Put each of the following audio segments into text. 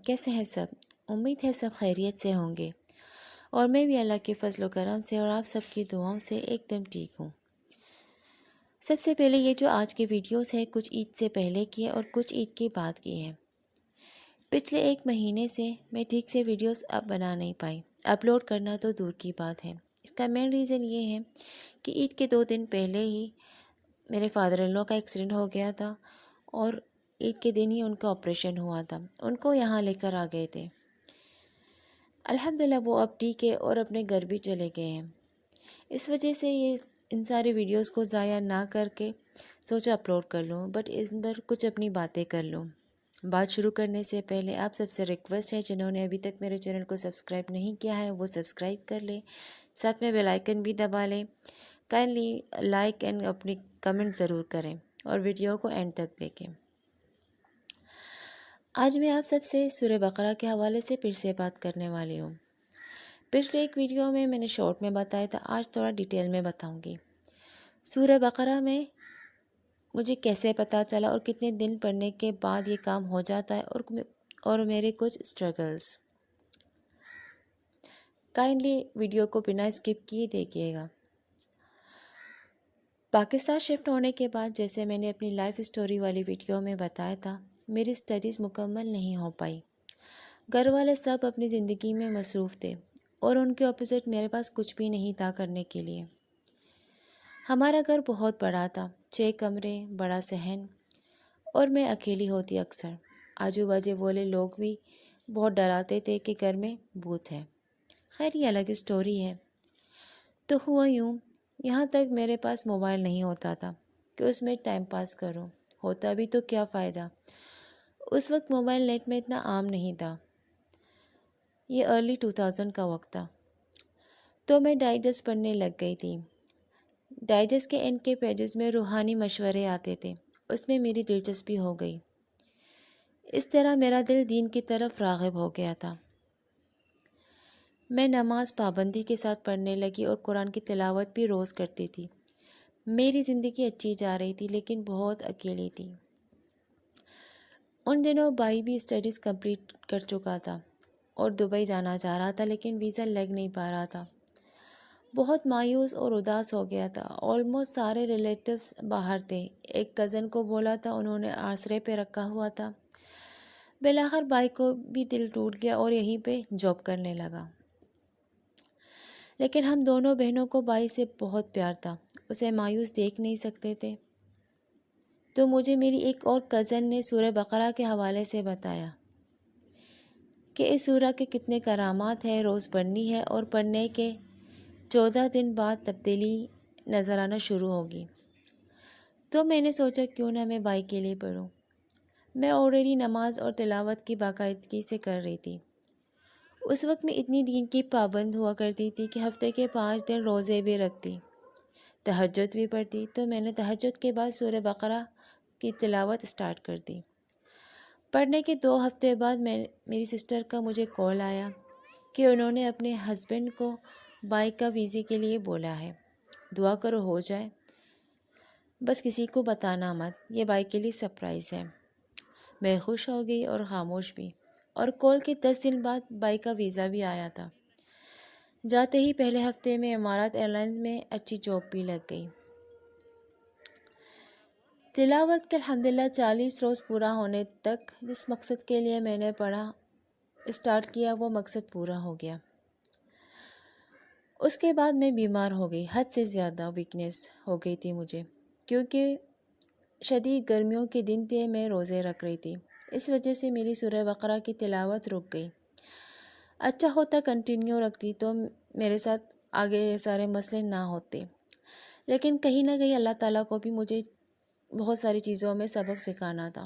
کیسے ہیں سب؟ امید ہے سب خیریت سے ہوں گے اور میں بھی اللہ کے فضل و کرم سے اور آپ سب کی دعاؤں سے ایک دم ٹھیک ہوں۔ سب سے پہلے یہ جو آج کے ویڈیوز ہیں کچھ عید سے پہلے کی ہیں اور کچھ عید کے بعد کی ہیں۔ پچھلے ایک مہینے سے میں ٹھیک سے ویڈیوز اب بنا نہیں پائی، اپلوڈ کرنا تو دور کی بات ہے۔ اس کا مین ریزن یہ ہے کہ عید کے 2 دن پہلے ہی میرے فادر ان لا کا ایکسیڈنٹ ہو گیا تھا اور عید کے دن ہی ان کا آپریشن ہوا تھا۔ ان کو یہاں لے کر آ گئے تھے۔ الحمدللہ وہ اب ٹھیک ہے اور اپنے گھر بھی چلے گئے ہیں۔ اس وجہ سے ان ساری ویڈیوز کو ضائع نہ کر کے سوچا اپلوڈ کر لوں، بٹ ان پر کچھ اپنی باتیں کر لوں۔ بات شروع کرنے سے پہلے آپ سب سے ریکویسٹ ہے جنہوں نے ابھی تک میرے چینل کو سبسکرائب نہیں کیا ہے وہ سبسکرائب کر لیں، ساتھ میں بیل آئیکن بھی دبا لیں۔ کائنڈلی لائک اینڈ اپنی کمنٹ ضرور کریں اور ویڈیو کو اینڈ تک دیکھیں۔ آج میں آپ سب سے سورہ بقرہ کے حوالے سے پھر سے بات کرنے والی ہوں۔ پچھلے ایک ویڈیو میں نے شارٹ میں بتایا تھا، آج تھوڑا ڈیٹیل میں بتاؤں گی۔ سورہ بقرہ میں مجھے کیسے پتہ چلا اور کتنے دن پڑھنے کے بعد یہ کام ہو جاتا ہے اور میرے کچھ اسٹرگلز۔ کائنڈلی ویڈیو کو بنا اسکپ کیے دیکھیے گا۔ پاکستان شفٹ ہونے کے بعد جیسے میں نے اپنی لائف اسٹوری والی ویڈیو میں بتایا تھا، میری اسٹڈیز مکمل نہیں ہو پائی۔ گھر والے سب اپنی زندگی میں مصروف تھے اور ان کے اپوزٹ میرے پاس کچھ بھی نہیں تھا کرنے کے لیے۔ ہمارا گھر بہت بڑا تھا، 6 کمرے، بڑا صحن، اور میں اکیلی ہوتی اکثر۔ آجو باجو والے لوگ بھی بہت ڈراتے تھے کہ گھر میں بھوت ہے۔ خیر یہ الگ اسٹوری ہے۔ تو ہوا یوں، یہاں تک میرے پاس موبائل نہیں ہوتا تھا کہ اس میں ٹائم پاس کروں، ہوتا بھی تو کیا فائدہ۔ اس وقت موبائل نیٹ میں اتنا عام نہیں تھا، یہ ارلی 2000 کا وقت تھا۔ تو میں ڈائجسٹ پڑھنے لگ گئی تھی۔ ڈائجسٹ کے اینڈ کے پیجز میں روحانی مشورے آتے تھے، اس میں میری دلچسپی ہو گئی۔ اس طرح میرا دل دین کی طرف راغب ہو گیا تھا۔ میں نماز پابندی کے ساتھ پڑھنے لگی اور قرآن کی تلاوت بھی روز کرتی تھی۔ میری زندگی اچھی جا رہی تھی لیکن بہت اکیلی تھی۔ ان دنوں بھائی بھی اسٹڈیز کمپلیٹ کر چکا تھا اور دبئی جانا چاہ رہا تھا لیکن ویزا لگ نہیں پا رہا تھا۔ بہت مایوس اور اداس ہو گیا تھا۔ آلموسٹ سارے ریلیٹیوز باہر تھے۔ ایک کزن کو بولا تھا، انہوں نے آسرے پہ رکھا ہوا تھا۔ بالآخر بھائی کو بھی دل ٹوٹ گیا اور یہیں پہ جاب کرنے لگا۔ لیکن ہم دونوں بہنوں کو بھائی سے بہت پیار تھا، اسے مایوس دیکھ نہیں سکتے تھے۔ تو مجھے میری ایک اور کزن نے سورہ بقرہ کے حوالے سے بتایا کہ اس سورہ کے کتنے کرامات ہیں، روز پڑھنی ہے اور پڑھنے کے 14 دن بعد تبدیلی نظر آنا شروع ہوگی۔ تو میں نے سوچا کیوں نہ میں بھائی کے لیے پڑھوں۔ میں آلریڈی نماز اور تلاوت کی باقاعدگی سے کر رہی تھی۔ اس وقت میں اتنی دین کی پابند ہوا کرتی تھی کہ ہفتے کے 5 دن روزے بھی رکھتی، تہجد بھی پڑھتی۔ تو میں نے تہجد کے بعد سورہ بقرہ کی تلاوت سٹارٹ کر دی۔ پڑھنے کے 2 ہفتے بعد میری سسٹر کا مجھے کال آیا کہ انہوں نے اپنے ہسبینڈ کو بھائی کا ویزے کے لیے بولا ہے، دعا کرو ہو جائے، بس کسی کو بتانا مت، یہ بھائی کے لیے سرپرائز ہے۔ میں خوش ہو گئی اور خاموش بھی، اور کال کے 10 دن بعد بھائی کا ویزا بھی آیا تھا۔ جاتے ہی پہلے ہفتے میں امارات ایئرلائنز میں اچھی جاب بھی لگ گئی۔ تلاوت کے الحمدللہ 40 روز پورا ہونے تک جس مقصد کے لیے میں نے پڑھا اسٹارٹ کیا وہ مقصد پورا ہو گیا۔ اس کے بعد میں بیمار ہو گئی، حد سے زیادہ ویکنیس ہو گئی تھی مجھے، کیونکہ شدید گرمیوں کے دن تھے، میں روزے رکھ رہی تھی، اس وجہ سے میری سورہ بقرہ کی تلاوت رک گئی۔ اچھا ہوتا کنٹینیو رکھتی تو میرے ساتھ آگے یہ سارے مسئلے نہ ہوتے، لیکن کہیں نہ کہیں اللہ تعالیٰ کو بھی مجھے بہت ساری چیزوں میں سبق سکھانا تھا۔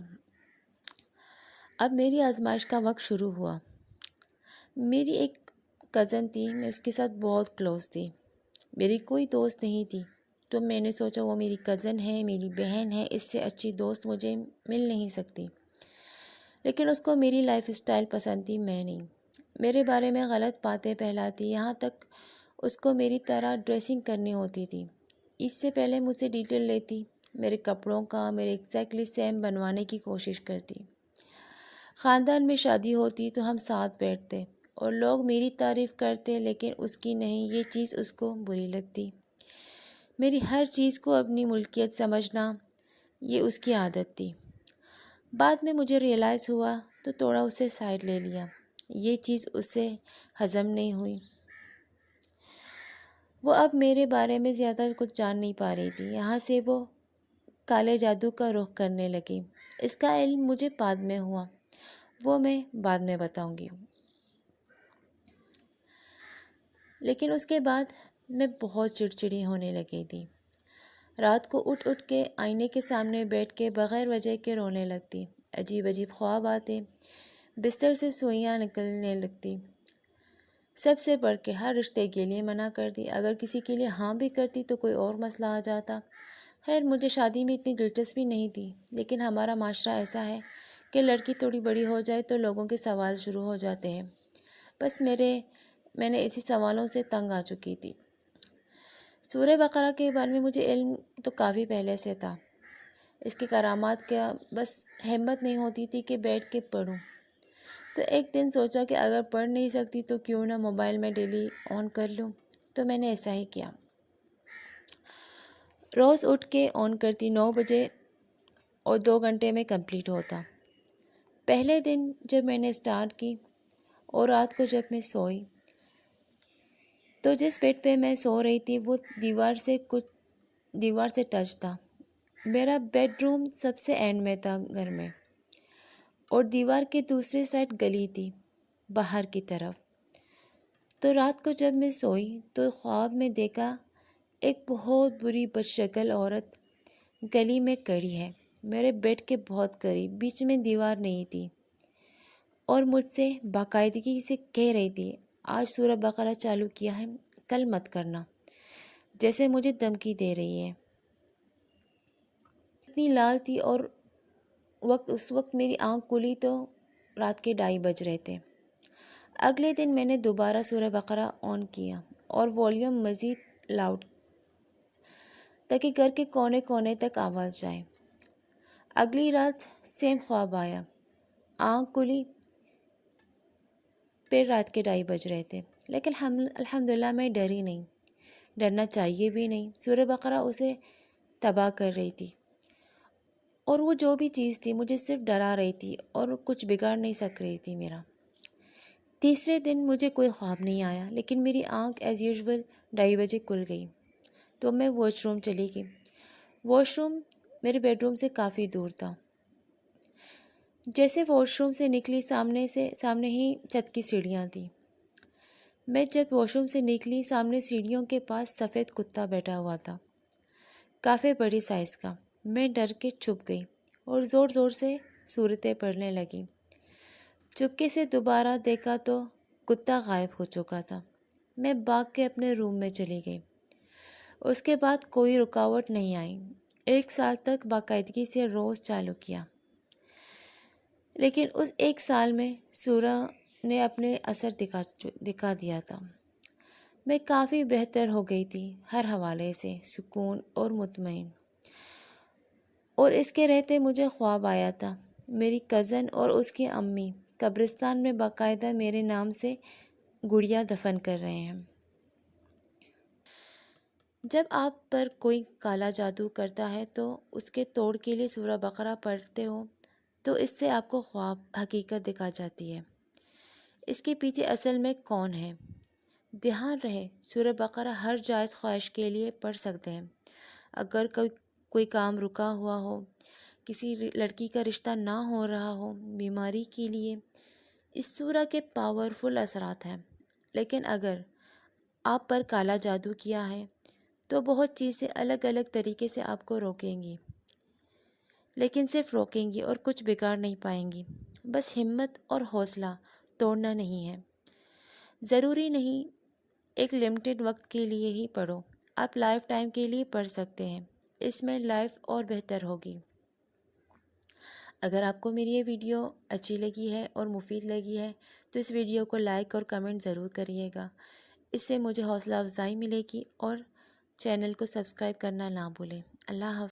اب میری آزمائش کا وقت شروع ہوا۔ میری ایک کزن تھی، میں اس کے ساتھ بہت کلوز تھی، میری کوئی دوست نہیں تھی، تو میں نے سوچا وہ میری کزن ہے، میری بہن ہے، اس سے اچھی دوست مجھے مل نہیں سکتی۔ لیکن اس کو میری لائف اسٹائل پسند تھی، میں نہیں۔ میرے بارے میں غلط باتیں پھیلاتی، یہاں تک اس کو میری طرح ڈریسنگ کرنی ہوتی تھی۔ اس سے پہلے مجھ سے ڈیٹیل لیتی، میرے کپڑوں کا میرے ایگزیکٹلی سیم بنوانے کی کوشش کرتی۔ خاندان میں شادی ہوتی تو ہم ساتھ بیٹھتے اور لوگ میری تعریف کرتے، لیکن اس کی نہیں، یہ چیز اس کو بری لگتی۔ میری ہر چیز کو اپنی ملکیت سمجھنا، یہ اس کی عادت تھی۔ بعد میں مجھے ریئلائز ہوا تو تھوڑا اسے سائڈ لے لیا، یہ چیز اس سے ہضم نہیں ہوئی۔ وہ اب میرے بارے میں زیادہ کچھ جان نہیں پا رہی تھی، یہاں سے وہ کالے جادو کا رخ کرنے لگی۔ اس کا علم مجھے بعد میں ہوا، وہ میں بعد میں بتاؤں گی۔ لیکن اس کے بعد میں بہت چڑچڑی ہونے لگی تھی۔ رات کو اٹھ اٹھ کے آئینے کے سامنے بیٹھ کے بغیر وجہ کے رونے لگتی، عجیب عجیب خواب آتے، بستر سے سوئیاں نکلنے لگتی۔ سب سے بڑھ کے ہر رشتے کے لیے منع کر دی، اگر کسی کے لیے ہاں بھی کرتی تو کوئی اور مسئلہ آ جاتا۔ خیر مجھے شادی میں اتنی دلچسپی نہیں تھی، لیکن ہمارا معاشرہ ایسا ہے کہ لڑکی تھوڑی بڑی ہو جائے تو لوگوں کے سوال شروع ہو جاتے ہیں۔ بس میں نے اسی سوالوں سے تنگ آ چکی تھی۔ سورہ بقرہ کے بارے میں مجھے علم تو کافی پہلے سے تھا، اس کے کرامات کا بس ہمت نہیں ہوتی تھی کہ بیٹھ کے پڑھوں۔ تو ایک دن سوچا کہ اگر پڑھ نہیں سکتی تو کیوں نہ موبائل میں ڈیلی آن کر لوں، تو میں نے ایسا ہی کیا۔ روز اٹھ کے آن کرتی 9 بجے اور 2 گھنٹے میں کمپلیٹ ہوتا۔ پہلے دن جب میں نے اسٹارٹ کی اور رات کو جب میں سوئی تو جس بیڈ پہ میں سو رہی تھی وہ دیوار سے ٹچ تھا۔ میرا بیڈ روم سب سے اینڈ میں تھا گھر میں، اور دیوار کے دوسری سائڈ گلی تھی باہر کی طرف۔ تو رات کو جب میں سوئی تو خواب میں دیکھا ایک بہت بری بدشکل عورت گلی میں کھڑی ہے، میرے بیڈ کے بہت قریب، بیچ میں دیوار نہیں تھی، اور مجھ سے باقاعدگی سے کہہ رہی تھی آج سورہ بقرہ چالو کیا ہے، کل مت کرنا، جیسے مجھے دھمکی دے رہی ہے۔ اتنی لال تھی اور اس وقت میری آنکھ کھلی تو رات کے 2:30 بج رہے تھے۔ اگلے دن میں نے دوبارہ سورہ بقرہ آن کیا اور والیوم مزید لاؤڈ تاکہ گھر کے کونے کونے تک آواز جائے۔ اگلی رات سیم خواب آیا، آنکھ کھلی، پھر رات کے 2:30 بج رہے تھے، لیکن الحمدللہ میں ڈری نہیں، ڈرنا چاہیے بھی نہیں۔ سورہ بقرہ اسے تباہ کر رہی تھی، اور وہ جو بھی چیز تھی مجھے صرف ڈرا رہی تھی اور کچھ بگاڑ نہیں سک رہی تھی میرا۔ تیسرے دن مجھے کوئی خواب نہیں آیا، لیکن میری آنکھ ایز یوزول 2:30 بجے کھل گئی، تو میں واش روم چلی گئی۔ واش روم میرے بیڈ روم سے کافی دور تھا۔ جیسے واش روم سے نکلی سامنے ہی چھت کی سیڑھیاں تھیں۔ میں جب واش روم سے نکلی سامنے سیڑھیوں کے پاس سفید کتا بیٹھا ہوا تھا، کافی بڑی سائز کا۔ میں ڈر کے چھپ گئی اور زور زور سے سورتیں پڑھنے لگی۔ چپکے سے دوبارہ دیکھا تو کتا غائب ہو چکا تھا۔ میں بھاگ کے اپنے روم میں چلی گئی۔ اس کے بعد کوئی رکاوٹ نہیں آئی، 1 سال تک باقاعدگی سے روز چالو کیا۔ لیکن اس 1 سال میں سورہ نے اپنے اثر دکھا دیا تھا۔ میں کافی بہتر ہو گئی تھی، ہر حوالے سے سکون اور مطمئن۔ اور اس کے رہتے مجھے خواب آیا تھا، میری کزن اور اس کی امی قبرستان میں باقاعدہ میرے نام سے گڑیا دفن کر رہے ہیں۔ جب آپ پر کوئی کالا جادو کرتا ہے تو اس کے توڑ کے لیے سورہ بقرہ پڑھتے ہو تو اس سے آپ کو خواب حقیقت دکھا جاتی ہے۔ اس کے پیچھے اصل میں کون ہے؟ دھیان رہے، سورہ بقرہ ہر جائز خواہش کے لیے پڑھ سکتے ہیں۔ اگر کوئی کام رکا ہوا ہو، کسی لڑکی کا رشتہ نہ ہو رہا ہو، بیماری کے لیے، اس سورہ کے پاورفل اثرات ہیں۔ لیکن اگر آپ پر کالا جادو کیا ہے تو بہت چیزیں الگ الگ طریقے سے آپ کو روکیں گی، لیکن صرف روکیں گی اور کچھ بگاڑ نہیں پائیں گی۔ بس ہمت اور حوصلہ توڑنا نہیں ہے۔ ضروری نہیں ایک لمیٹڈ وقت کے لیے ہی پڑھو، آپ لائف ٹائم کے لیے پڑھ سکتے ہیں، اس میں لائف اور بہتر ہوگی۔ اگر آپ کو میری یہ ویڈیو اچھی لگی ہے اور مفید لگی ہے تو اس ویڈیو کو لائک اور کمنٹ ضرور کریے گا، اس سے مجھے حوصلہ افزائی ملے گی، اور چینل کو سبسکرائب کرنا نہ بھولیں۔ اللہ حافظ۔